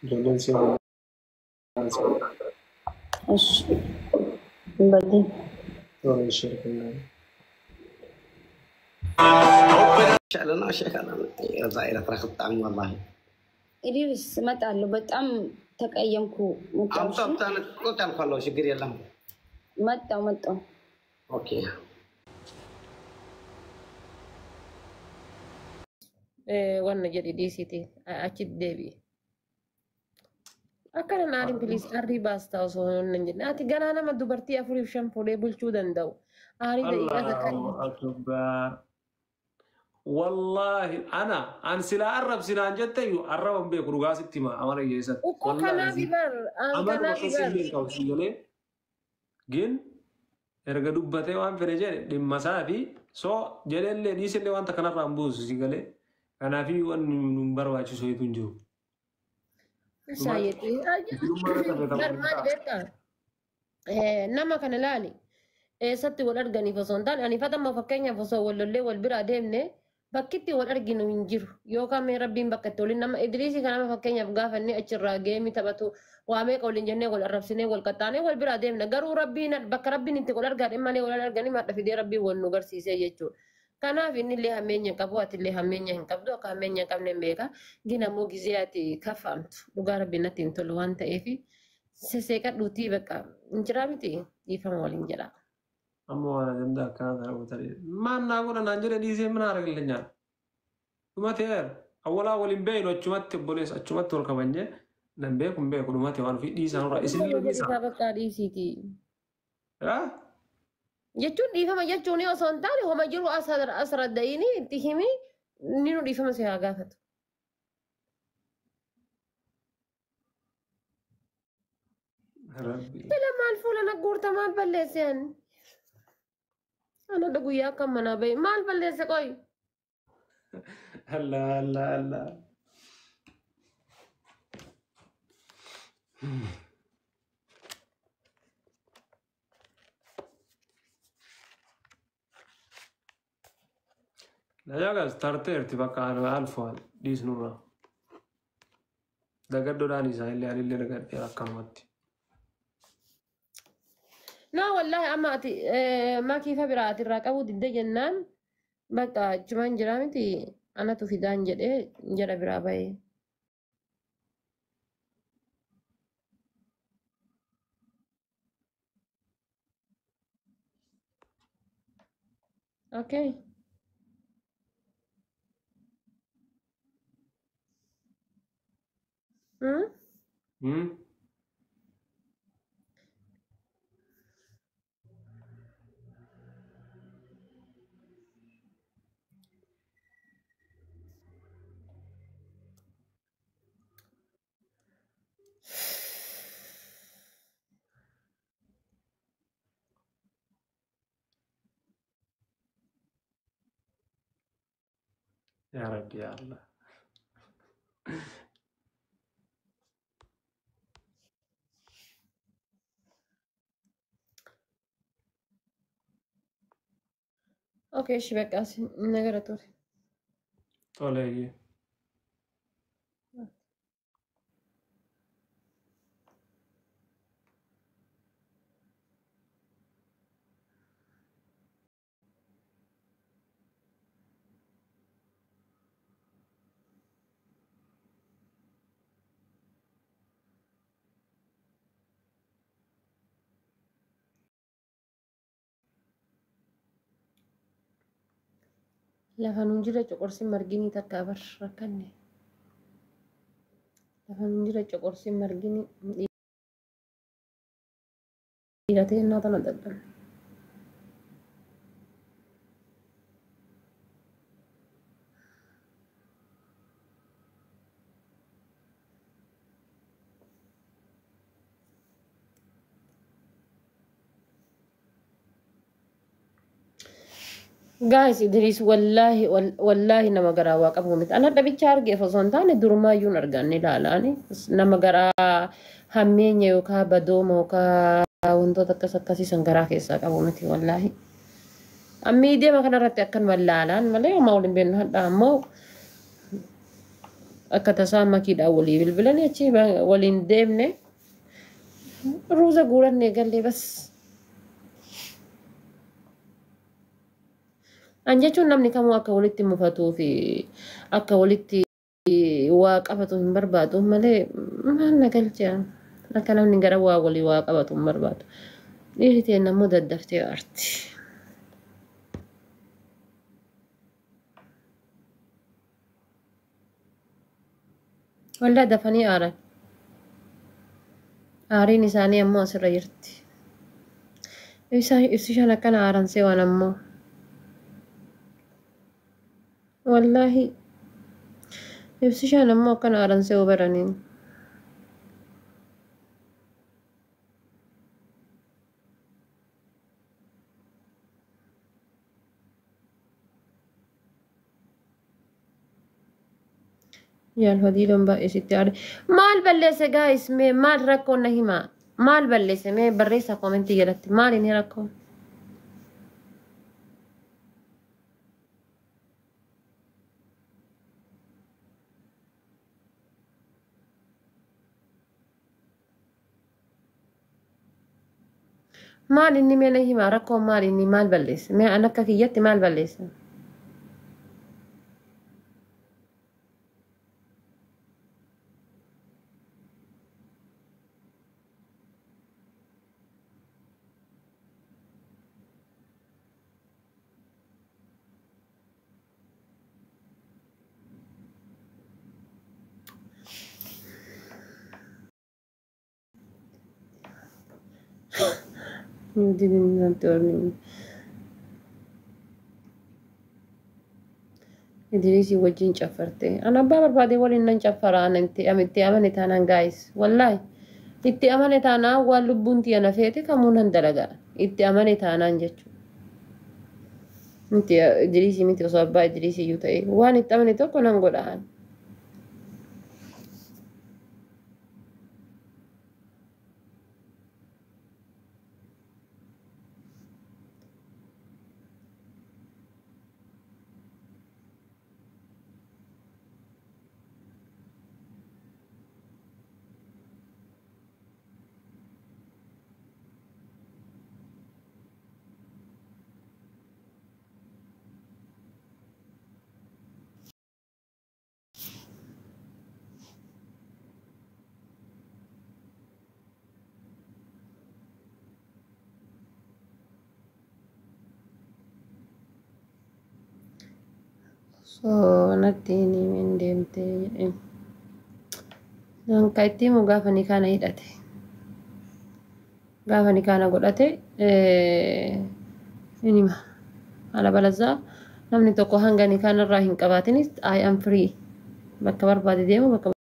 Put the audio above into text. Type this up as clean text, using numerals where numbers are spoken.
جلسة ايش بدي ولا الشركة شأننا شكلنا زائرة رخت عن والله إدريس ما تعلو بتأم تكأيمكو متعوشي أبطأ أنا قلت أنا خلوا شكر يلا متى أوكي وانا جدي دي سيتي أكيد ديبي أكنا نعرف بليس أري باستا وصون نجد ناتي جانا أنا ما دبرتي أفوري بشامبو دي بلشو دندو أري دقيقة تكلم الله أكبر والله أنا سلا أرب سلا جتة أرب بيك رجاس التما أمر يجلس وكو والله كنا عزيز ببر أمر كنا بقسم ببر لك أو سيجله جن erga dubbate waan fedhe jedhe dhimma isaati so jedhellee dhiisillee wanta kanarraa hin buusu si galee kanaafi waan nun barbaachisu heetu hin jiru. سايتي برمان بيتا نما كان لالي ستي والأرجاني فصندان يعني فتم فكينا فصو واللي والبرا ديمني بكتي والأرجين وينجر يوكا من ربين بكتولي نما إدريسي كان ما فكينا بقى فني أشرا جيمي تبتو واميك أولين جنة والأربسيني والكتاني والبرا ديمنا قروا ربينا بك ربين انت والأرجان إما لي والأرجاني ما تفيدي ربي والنجار سيسي يجو كنا في اللي همينيا كبوات اللي همينيا هنكبدو كهمينيا كمن بيكا جينا مو جزياتي كفامت وقارب بنتين تلوان تأفي سيسيكا دوتي بكا انجرامتي يفهم والانجرام Amma waan ganda akkana ta'uu ta'e maan naa godhan naan jedhe dhiisee mana argalle nyaan dhumate awwalaa waliin beeynu achumatti obboleessa achumatti ol kabanye nan beeku hin beeku dhumate waan ofii dhiisan irraa isinillee dhiisan. bakka dhiisiiti. Yaa Jechuun dhiifama jechuun osoo hin taane homa jiru as radda'ini itti himi ni nu dhiifama si haa gaafatu. rabbi Ila maal fuula na guurta maal balleesse ani? Ana da guyyaa akka manaa bahe maal balleesse qoy? Allah Allah Allah. Najagas tarteerti bakka alfaan dhiisnurra. Dagaddoodhaan isaa illee anillee dagadhee akkanumatti. لا والله أما أتي ما كيف برات الرقابة ضد جنان بقى جمان جرامتي أنا تفيدان جد جرا برابي أوكي Hmm? Ya Rabbi ya Allah. أوكي شبكة نقرأ Toleeyye. lafa nun jira coqorsi marginii takka bar rakkanne lafa nun jira coqorsi marginii dhiiratee innaa tana dadhabne. Guys, Idris wallahi nama garaa waa qabu miti. Ana dhabicha argeef osoo hin taane durumaayyuu hin arganne ilaalaani. Nama garaa hammeenya yookaan badooma yookaan wantoota akkasiisan garaa keessaa qabu miti wallahi. Miidiyaa kanarratti akkanuma ilaalaan malee homaa waliin beeknu hadhaa ammoo akka tasaa makiidhaan walii bilbilanii achi waliin deemne ruuza guurannee gallee bas. An jechuun namni kamuu akka walitti mufatuu fi akka walitti waa qabatu hin barbaadu malee maal na galchaa akka namni gara waa walii waa qabatu hin barbaadu. Dhiirri ta'e namuu daddaftee aarti. Waldaa dafanii aaran. Aariin isaanii ammoo asirra jirti. Ibsishaan akkana aaran seewwan ammoo. Wallahi. Ibsishaan ammoo akkana aaran seewwa baraniin. Yaal fadiiloon baay'ee sitti aare. Maal balleesse guys mee maal rakkoon na himaa? Maal balleesse mee barreessaa koomentii jalatti maal inni rakkoon? Maal inni mee na himaa rakkoon maal inni maal balleesse? Mee an akka kiyyatti maal balleesse? You didn't want to me. Idrisi wajjin caffarte. Ana abbaa barbaade waliin nan caffara itti amane taanaan guys. Wallahi itti amane taanaan waan lubbuun tiyya na feete kamuu nan dalagaa. Itti amane taanaan jechuudha. Miti Idrisi miti osoo abbaa Idrisi iyyuu ta'e waan itti amane tokko nan godhaan. So nattiin min deemtee nanka itti mu gaafa ni kana hidhate gaafa ni kana godhate inima ala balazaa namni tokko hanga ni kana irraa hin qabaatinis I am free bakka barbaade deemu bakka